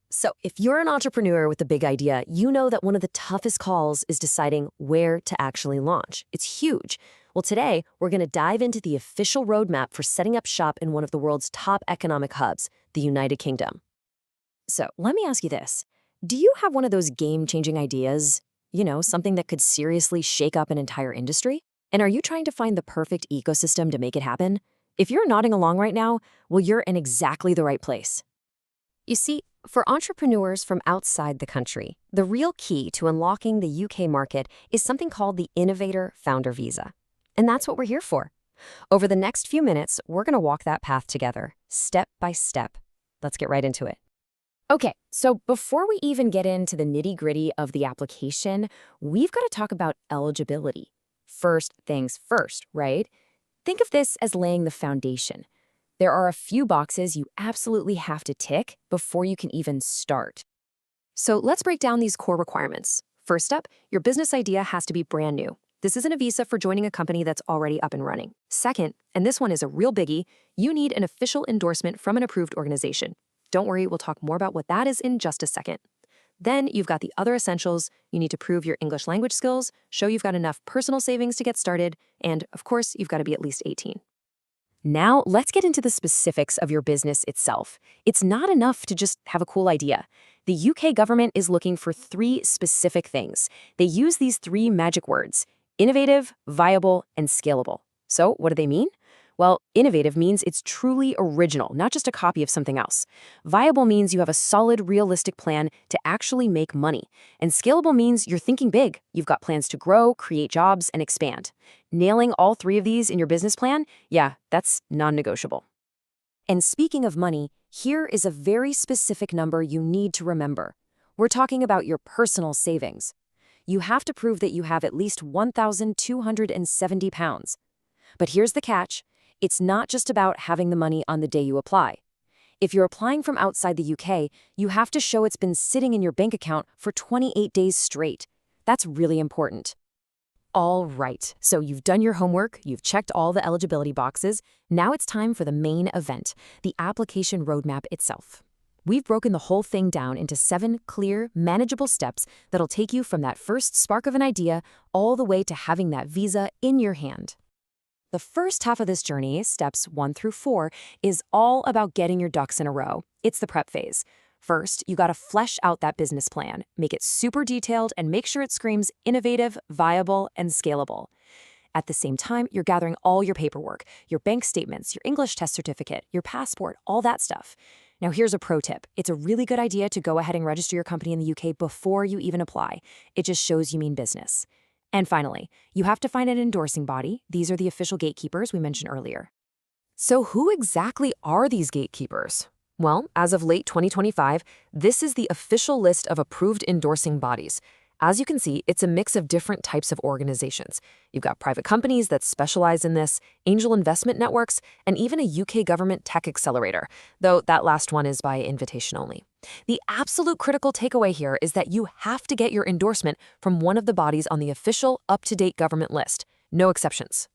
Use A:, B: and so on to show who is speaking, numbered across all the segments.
A: So, if you're an entrepreneur with a big idea, you know that one of the toughest calls is deciding where to actually launch. It's huge. Well, today, we're going to dive into the official roadmap for setting up shop in one of the world's top economic hubs, the United Kingdom. So, let me ask you this. Do you have one of those game-changing ideas? Something that could seriously shake up an entire industry? And are you trying to find the perfect ecosystem to make it happen? If you're nodding along right now, well, you're in exactly the right place. You see, for entrepreneurs from outside the country, the real key to unlocking the UK market is something called the Innovator Founder Visa. And that's what we're here for. Over the next few minutes, we're going to walk that path together, step by step. Let's get right into it. Okay, so before we even get into the nitty-gritty of the application, we've got to talk about eligibility. First things first, right? Think of this as laying the foundation. There are a few boxes you absolutely have to tick before you can even start. So let's break down these core requirements. First up, your business idea has to be brand new. This isn't a visa for joining a company that's already up and running. Second, and this one is a real biggie, you need an official endorsement from an approved organization. Don't worry, we'll talk more about what that is in just a second. Then you've got the other essentials. You need to prove your English language skills, show you've got enough personal savings to get started, and of course, you've got to be at least 18. Now, let's get into the specifics of your business itself. It's not enough to just have a cool idea. The UK government is looking for 3 specific things. They use these 3 magic words: innovative, viable, and scalable. So what do they mean? Well, innovative means it's truly original, not just a copy of something else. Viable means you have a solid, realistic plan to actually make money. And scalable means you're thinking big. You've got plans to grow, create jobs, and expand. Nailing all 3 of these in your business plan, yeah, that's non-negotiable. And speaking of money, here is a very specific number you need to remember. We're talking about your personal savings. You have to prove that you have at least £1,270. But here's the catch. It's not just about having the money on the day you apply. If you're applying from outside the UK, you have to show it's been sitting in your bank account for 28 days straight. That's really important. All right, so you've done your homework, you've checked all the eligibility boxes. Now it's time for the main event, the application roadmap itself. We've broken the whole thing down into 7 clear, manageable steps that'll take you from that first spark of an idea all the way to having that visa in your hand. The first half of this journey, steps 1 through 4, is all about getting your ducks in a row. It's the prep phase. First, you got to flesh out that business plan, make it super detailed, and make sure it screams innovative, viable, and scalable. At the same time, you're gathering all your paperwork, your bank statements, your English test certificate, your passport, all that stuff. Now, here's a pro tip. It's a really good idea to go ahead and register your company in the UK before you even apply. It just shows you mean business. And finally, you have to find an endorsing body. These are the official gatekeepers we mentioned earlier. So who exactly are these gatekeepers? Well, as of late 2025, this is the official list of approved endorsing bodies. As you can see, it's a mix of different types of organizations. You've got private companies that specialize in this, angel investment networks, and even a UK government tech accelerator, though that last one is by invitation only. The absolute critical takeaway here is that you have to get your endorsement from one of the bodies on the official, up-to-date government list. No exceptions.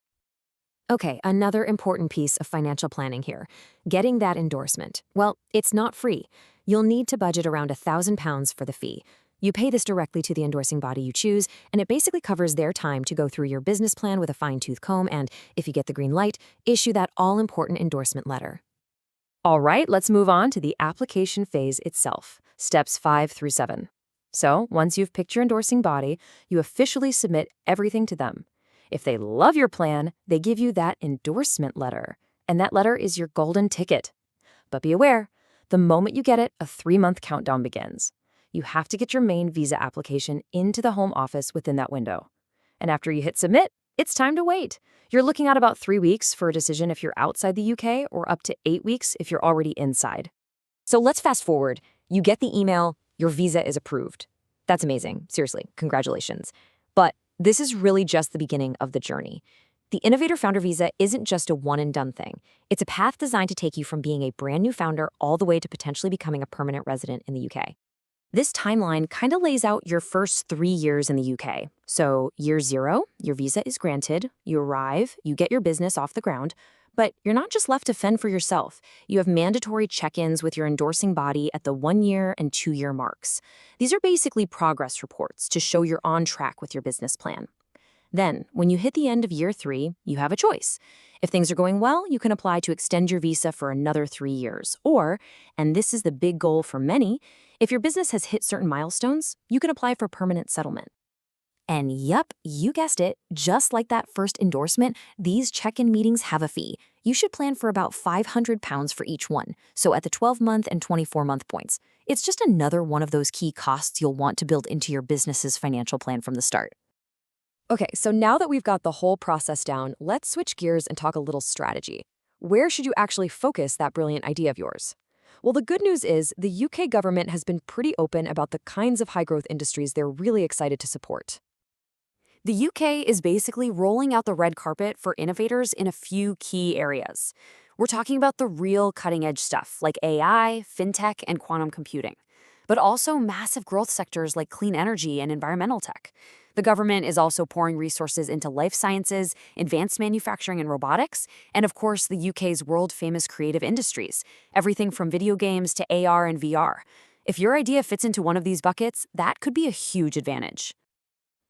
A: Okay, another important piece of financial planning here. Getting that endorsement. Well, it's not free. You'll need to budget around £1,000 for the fee. You pay this directly to the endorsing body you choose, and it basically covers their time to go through your business plan with a fine-tooth comb and, if you get the green light, issue that all-important endorsement letter. All right, let's move on to the application phase itself, steps 5 through 7. So, once you've picked your endorsing body, you officially submit everything to them. If they love your plan, they give you that endorsement letter, and that letter is your golden ticket. But be aware, the moment you get it, a 3-month countdown begins. You have to get your main visa application into the home office within that window. And after you hit submit, it's time to wait. You're looking at about 3 weeks for a decision if you're outside the UK or up to 8 weeks if you're already inside. So let's fast forward. You get the email, your visa is approved. That's amazing. Seriously, congratulations. But this is really just the beginning of the journey. The Innovator Founder Visa isn't just a one-and-done thing. It's a path designed to take you from being a brand new founder all the way to potentially becoming a permanent resident in the UK. This timeline kind of lays out your first 3 years in the UK. So year 0, your visa is granted, you arrive, you get your business off the ground. But you're not just left to fend for yourself. You have mandatory check-ins with your endorsing body at the 1-year and 2-year marks. These are basically progress reports to show you're on track with your business plan. Then, when you hit the end of year 3, you have a choice. If things are going well, you can apply to extend your visa for another 3 years. Or, and this is the big goal for many, if your business has hit certain milestones, you can apply for permanent settlement. And yup, you guessed it, just like that first endorsement, these check-in meetings have a fee. You should plan for about £500 for each one, so at the 12-month and 24-month points. It's just another one of those key costs you'll want to build into your business's financial plan from the start. Okay, so now that we've got the whole process down, let's switch gears and talk a little strategy. Where should you actually focus that brilliant idea of yours? Well, the good news is the UK government has been pretty open about the kinds of high-growth industries they're really excited to support. The UK is basically rolling out the red carpet for innovators in a few key areas. We're talking about the real cutting-edge stuff like AI, fintech, and quantum computing, but also massive growth sectors like clean energy and environmental tech. The government is also pouring resources into life sciences, advanced manufacturing and robotics, and of course the UK's world-famous creative industries, everything from video games to AR and VR. If your idea fits into one of these buckets, that could be a huge advantage.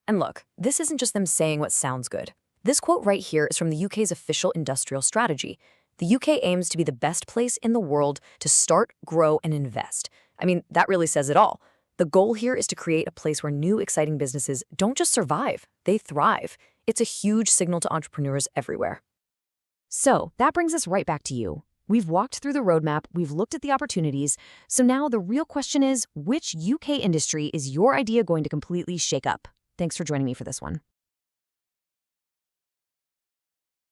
A: And look, this isn't just them saying what sounds good. This quote right here is from the UK's official industrial strategy. The UK aims to be the best place in the world to start, grow, and invest. I mean, that really says it all. The goal here is to create a place where new, exciting businesses don't just survive, they thrive. It's a huge signal to entrepreneurs everywhere. So, that brings us right back to you. We've walked through the roadmap, we've looked at the opportunities, so now the real question is, which UK industry is your idea going to completely shake up? Thanks for joining me for this one.